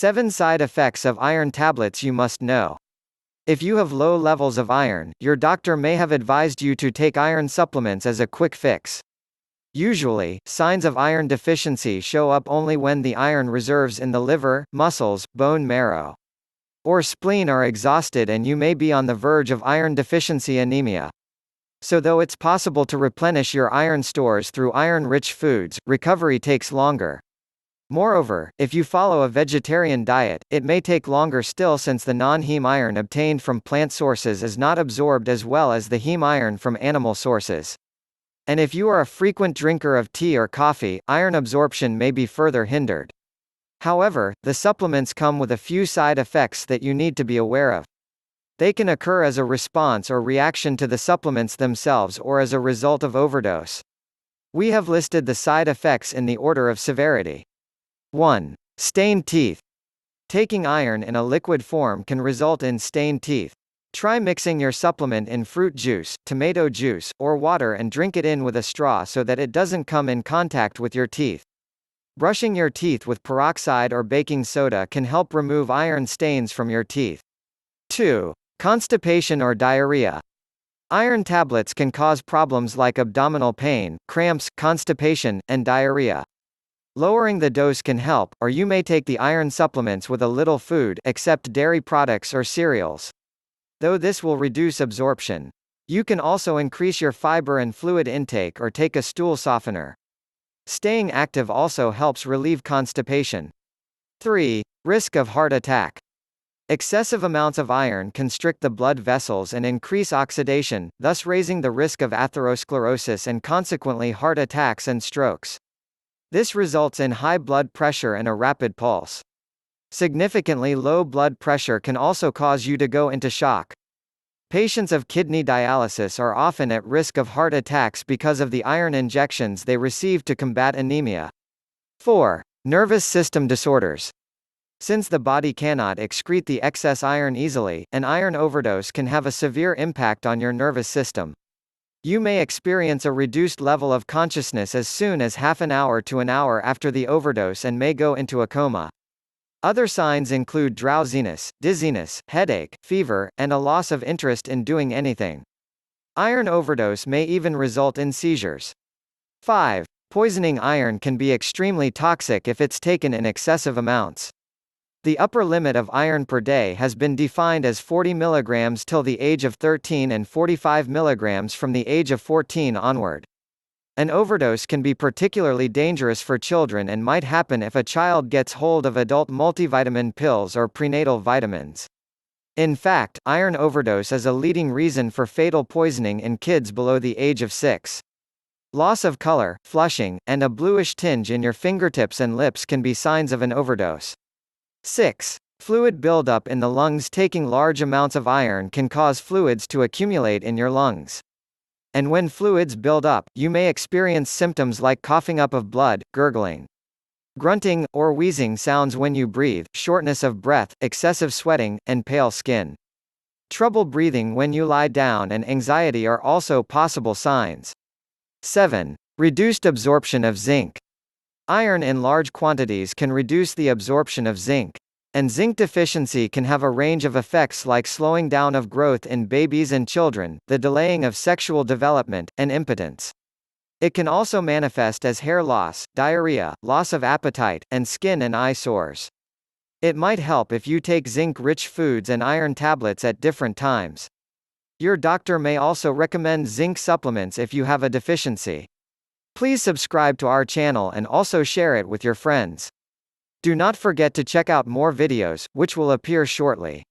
7 side effects of iron tablets you must know. If you have low levels of iron, your doctor may have advised you to take iron supplements as a quick fix. Usually, signs of iron deficiency show up only when the iron reserves in the liver, muscles, bone marrow, or spleen are exhausted, and you may be on the verge of iron deficiency anemia. So though it's possible to replenish your iron stores through iron-rich foods, recovery takes longer. Moreover, if you follow a vegetarian diet, it may take longer still, since the non-heme iron obtained from plant sources is not absorbed as well as the heme iron from animal sources. And if you are a frequent drinker of tea or coffee, iron absorption may be further hindered. However, the supplements come with a few side effects that you need to be aware of. They can occur as a response or reaction to the supplements themselves or as a result of overdose. We have listed the side effects in the order of severity. 1. Stained teeth. Taking iron in a liquid form can result in stained teeth. Try mixing your supplement in fruit juice, tomato juice, or water and drink it in with a straw so that it doesn't come in contact with your teeth. Brushing your teeth with peroxide or baking soda can help remove iron stains from your teeth. 2. Constipation or diarrhea. Iron tablets can cause problems like abdominal pain, cramps, constipation, and diarrhea. Lowering the dose can help, or you may take the iron supplements with a little food, except dairy products or cereals. Though this will reduce absorption. You can also increase your fiber and fluid intake or take a stool softener. Staying active also helps relieve constipation. 3. Risk of heart attack. Excessive amounts of iron constrict the blood vessels and increase oxidation, thus raising the risk of atherosclerosis and consequently heart attacks and strokes. This results in high blood pressure and a rapid pulse. Significantly low blood pressure can also cause you to go into shock. Patients of kidney dialysis are often at risk of heart attacks because of the iron injections they receive to combat anemia. 4. Nervous system disorders. Since the body cannot excrete the excess iron easily, an iron overdose can have a severe impact on your nervous system. You may experience a reduced level of consciousness as soon as half an hour to an hour after the overdose and may go into a coma. Other signs include drowsiness, dizziness, headache, fever, and a loss of interest in doing anything. Iron overdose may even result in seizures. 5. Poisoning. Iron can be extremely toxic if it's taken in excessive amounts. The upper limit of iron per day has been defined as 40 mg till the age of 13 and 45 mg from the age of 14 onward. An overdose can be particularly dangerous for children and might happen if a child gets hold of adult multivitamin pills or prenatal vitamins. In fact, iron overdose is a leading reason for fatal poisoning in kids below the age of 6. Loss of color, flushing, and a bluish tinge in your fingertips and lips can be signs of an overdose. 6. Fluid buildup in the lungs. Taking large amounts of iron can cause fluids to accumulate in your lungs. And when fluids build up, you may experience symptoms like coughing up of blood, gurgling, grunting, or wheezing sounds when you breathe, shortness of breath, excessive sweating, and pale skin. Trouble breathing when you lie down and anxiety are also possible signs. 7. Reduced absorption of zinc. Iron in large quantities can reduce the absorption of zinc. And zinc deficiency can have a range of effects like slowing down of growth in babies and children, the delaying of sexual development, and impotence. It can also manifest as hair loss, diarrhea, loss of appetite, and skin and eye sores. It might help if you take zinc-rich foods and iron tablets at different times. Your doctor may also recommend zinc supplements if you have a deficiency. Please subscribe to our channel and also share it with your friends. Do not forget to check out more videos, which will appear shortly.